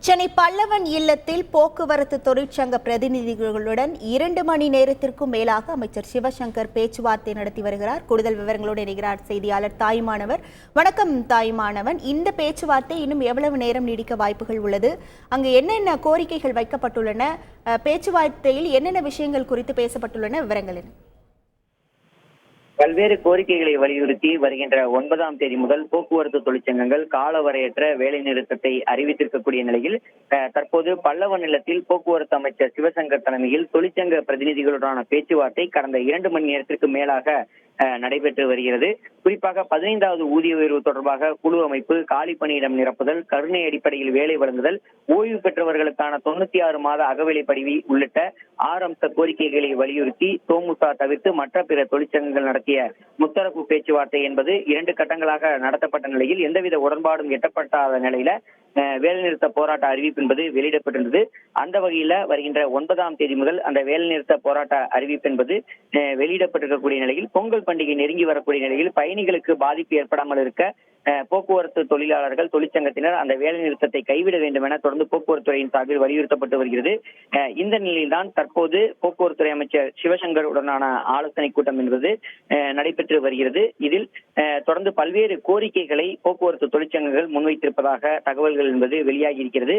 சென்னை பல்லவன் இல்லத்தில் போக்குவரத்து தொழிற்சங்க பிரதிநிதிகளுடன் 2 மணி நேரத்திற்கும் மேலாக அமைச்சர் சிவசங்கர் பேச்சுவார்த்தை நடத்தி வருகிறார். கூடுதல் விவரங்களோடு இணைகிறார் செய்தியாளர் தாயுமானவர். வணக்கம் தாயுமானவன், இந்த பேச்சுவார்த்தை இன்னும் எவ்வளவு நேரம் நீடிக்க வாய்ப்புகள் உள்ளது? அங்கு என்னென்ன கோரிக்கைகள் வைக்கப்பட்டுள்ளன? பேச்சுவார்த்தையில் என்னென்ன விஷயங்கள் குறித்து பேசப்பட்டுள்ளன? விவரங்கள் என்ன? பல்வேறு கோரிக்கைகளை வலியுறுத்தி வருகின்ற 9ஆம் தேதி முதல் போக்குவரத்து தொழிற்சங்கங்கள் காலவரையற்ற வேலை நிறுத்தத்தை அறிவித்திருக்கக்கூடிய நிலையில் தற்போது பல்லவன் இல்லத்தில் போக்குவரத்து அமைச்சர் சிவசங்கர் தலைமையில் தொழிற்சங்க பிரதிநிதிகளுடனான பேச்சுவார்த்தை கடந்த 2 மணி நேரத்திற்கு மேலாக நடைபெற்று வருகிறது. குறிப்பாக 15வது ஊதிய உயர்வு தொடர்பாக குழு அமைப்பு, காலி பணியிடம் நிரப்புதல், கருணை அடிப்படையில் வேலை வழங்குதல், ஓய்வு பெற்றவர்களுக்கான 96 மாத அகவிலை பதிவு உள்ளிட்ட 6 அம்ச கோரிக்கைகளை வலியுறுத்தி தோமுசா தவிர்த்து மற்ற பிற தொழிற்சங்கங்கள் நடத்திய முத்தரப்பு பேச்சுவார்த்தை என்பது 2 கட்டங்களாக நடத்தப்பட்ட நிலையில் எந்தவித உடன்பாடும் எட்டப்படாத நிலையில வேலைநிறுத்த போராட்ட அறிவிப்பு என்பது வெளியிடப்பட்டிருந்தது. அந்த வகையில வருகின்ற 9ஆம் தேதி முதல் அந்த வேலைநிறுத்த போராட்ட அறிவிப்பு என்பது வெளியிடப்பட்டிருக்கக்கூடிய நிலையில் பொங்கல் பண்டிகை நெருங்கி வரக்கூடிய நிலையில் பயணிகளுக்கு பாதிப்பு ஏற்படாமல் இருக்க போக்குவரத்து தொழிலாளர்கள் தொழிற்சங்கத்தினர் அந்த வேலை நிறுத்தத்தை கைவிட வேண்டும் என தொடர்ந்து போக்குவரத்து துறையின் சார்பில் வலியுறுத்தப்பட்டு வருகிறது. இந்த நிலையில்தான் தற்போது போக்குவரத்து துறை அமைச்சர் சிவசங்கர் உடனான ஆலோசனை கூட்டம் என்பது நடைபெற்று வருகிறது. இதில் தொடர்ந்து பல்வேறு கோரிக்கைகளை போக்குவரத்து தொழிற்சங்கங்கள் முன்வைத்திருப்பதாக தகவல்கள் என்பது வெளியாகி இருக்கிறது.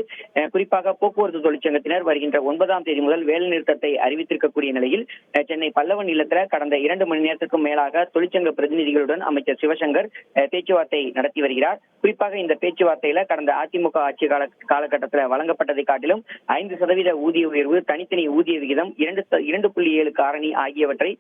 குறிப்பாக போக்குவரத்து தொழிற்சங்கத்தினர் வருகின்ற 9ஆம் தேதி முதல் வேலை நிறுத்தத்தை அறிவித்திருக்கக்கூடிய நிலையில் சென்னை பல்லவன் இல்லத்தில் கடந்த 2 மணி நேரத்திற்கும் மேலாக தொழிற்சங்க பிரதிநிதிகளுடன் அமைச்சர் சிவசங்கர் பேச்சுவார்த்தை நடத்தி வருகிறார். குறிப்பாக இந்த பேச்சுவார்த்தையில கடந்த அதிமுக ஆட்சி காலகட்டத்தில் வழங்கப்பட்டதை காட்டிலும் 5% ஊதிய உயர்வு, தனித்தனி ஊதிய விகிதம், 2.7 காரணி ஆகியவற்றை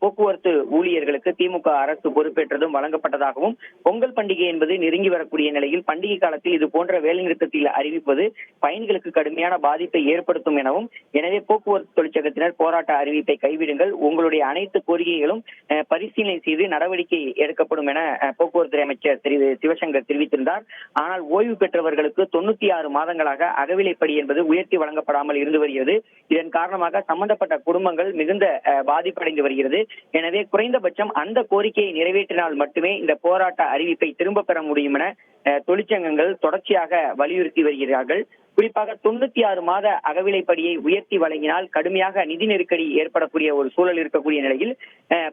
போக்குவரத்து ஊழியர்களுக்கு திமுக அரசு பொறுப்பேற்றதும் வழங்கப்பட்டதாகவும், பொங்கல் பண்டிகை என்பது நெருங்கி வரக்கூடிய நிலையில் பண்டிகை காலத்தில் இது போன்ற வேலைநிறுத்தத்தில் அறிவிப்பது பயணிகளுக்கு கடுமையான பாதிப்பை ஏற்படுத்தும் எனவும், எனவே போக்குவரத்து தொழிற்சங்கத்தினர் போராட்ட அறிவிப்பை கைவிடுங்கள், உங்களுடைய அனைத்து கோரிக்கைகளும் பரிசீலனை செய்து நடவடிக்கை எடுக்கப்படும் என போக்குவரத்து அமைச்சர் சிவசங்கர் தெரிவித்திருந்தார். ஆனால் ஓய்வு பெற்றவர்களுக்கு 96 மாதங்களாக அகவிலைப்படி என்பது உயர்த்தி வழங்கப்படாமல் இருந்து வருகிறது. இதன் காரணமாக சம்பந்தப்பட்ட குடும்பங்கள் மிகுந்த பாதிப்படைந்து வருகிறது. எனவே குறைந்தபட்சம் அந்த கோரிக்கையை நிறைவேற்றினால் மட்டுமே இந்த போராட்ட அறிவிப்பை திரும்ப பெற முடியும் என தொழிற்சங்கங்கள் தொடர்ச்சியாக வலியுறுத்தி வருகிறார்கள். குறிப்பாக 96 மாத அகவிலைப்படியை உயர்த்தி வழங்கினால் கடுமையாக நிதி நெருக்கடி ஏற்படக்கூடிய ஒரு சூழல் இருக்கக்கூடிய நிலையில்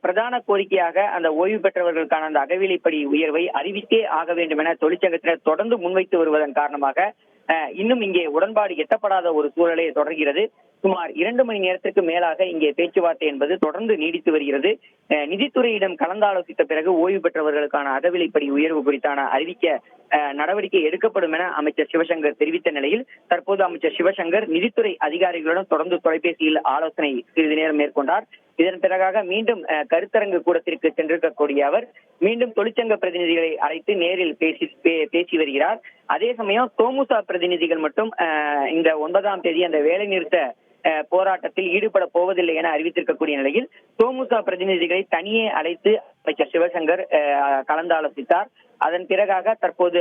பிரதான கோரிக்கையாக அந்த ஓய்வு பெற்றவர்களுக்கான அந்த அகவிலைப்படி உயர்வை அறிவித்தே ஆக வேண்டும் என தொழிற்சங்கத்தினர் தொடர்ந்து முன்வைத்து வருவதன் காரணமாக இன்னும் இங்கே உடன்பாடு எட்டப்படாத ஒரு சூழலே தொடர்கிறது. சுமார் 2 மணி நேரத்திற்கு மேலாக இங்கே பேச்சுவார்த்தை என்பது தொடர்ந்து நீடித்து வருகிறது. நிதித்துறையிடம் கலந்தாலோசித்த பிறகு ஓய்வு பெற்றவர்களுக்கான அகவிலைப்படி உயர்வு குறித்தான அறிவிக்க நடவடிக்கை எடுக்கப்படும் என அமைச்சர் சிவசங்கர் தெரிவித்த நிலையில் தற்போது அமைச்சர் சிவசங்கர் நிதித்துறை அதிகாரிகளுடன் தொடர்ந்து தொலைபேசியில் ஆலோசனை சிறிது நேரம் மேற்கொண்டார். இதன் பிறகாக மீண்டும் கருத்தரங்கு கூடத்திற்கு சென்றிருக்கக்கூடிய அவர் மீண்டும் தொழிற்சங்க பிரதிநிதிகளை அழைத்து நேரில் பேசி வருகிறார். அதே சமயம் தோமுசா பிரதிநிதிகள் மட்டும் இந்த 9ஆம் தேதி அந்த வேலை நிறுத்த போராட்டத்தில் ஈடுபட போவதில்லை என அறிவித்திருக்கக்கூடிய நிலையில் தோமுசா பிரதிநிதிகளை தனியே அழைத்து அமைச்சர் சிவசங்கர் கலந்தாலோசித்தார். அதன் பிறகாக தற்போது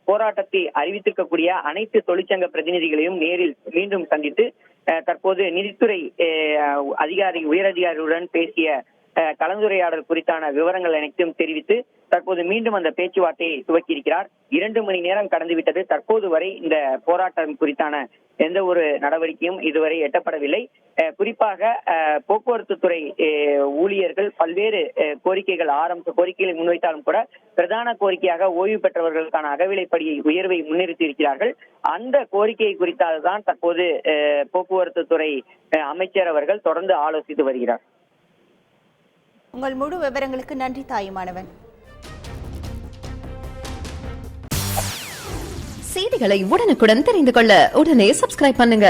போராட்டத்தை அறிவித்திருக்கக்கூடிய அனைத்து தொழிற்சங்க பிரதிநிதிகளையும் நேரில் மீண்டும் சந்தித்து தற்போது நிதித்துறை உயரதிகாரிகளுடன் பேசிய கலந்துரையாடல் குறித்தான விவரங்கள் அனைத்தும் தெரிவித்து தற்போது மீண்டும் அந்த பேச்சுவார்த்தையை துவக்கியிருக்கிறார். 2 மணி நேரம் கடந்துவிட்டது. தற்போது வரை இந்த போராட்டம் குறித்தான எந்த ஒரு நடவடிக்கையும் இதுவரை எட்டப்படவில்லை. குறிப்பாக போக்குவரத்து துறை ஊழியர்கள் பல்வேறு கோரிக்கைகள் 6 அம்ச கோரிக்கைகளை முன்வைத்தாலும் கூட பிரதான கோரிக்கையாக ஓய்வு பெற்றவர்களுக்கான அகவிலைப்படி உயர்வை முன்னிறுத்தி இருக்கிறார்கள். அந்த கோரிக்கையை குறித்தால்தான் தற்போது போக்குவரத்து துறை அமைச்சர் அவர்கள் தொடர்ந்து ஆலோசித்து வருகிறார். உங்கள் முழு விவரங்களுக்கு நன்றி தாயுமானவன். செய்திகளை உடனுக்குடன் தெரிந்து கொள்ள உடனே சப்ஸ்கிரைப் பண்ணுங்க.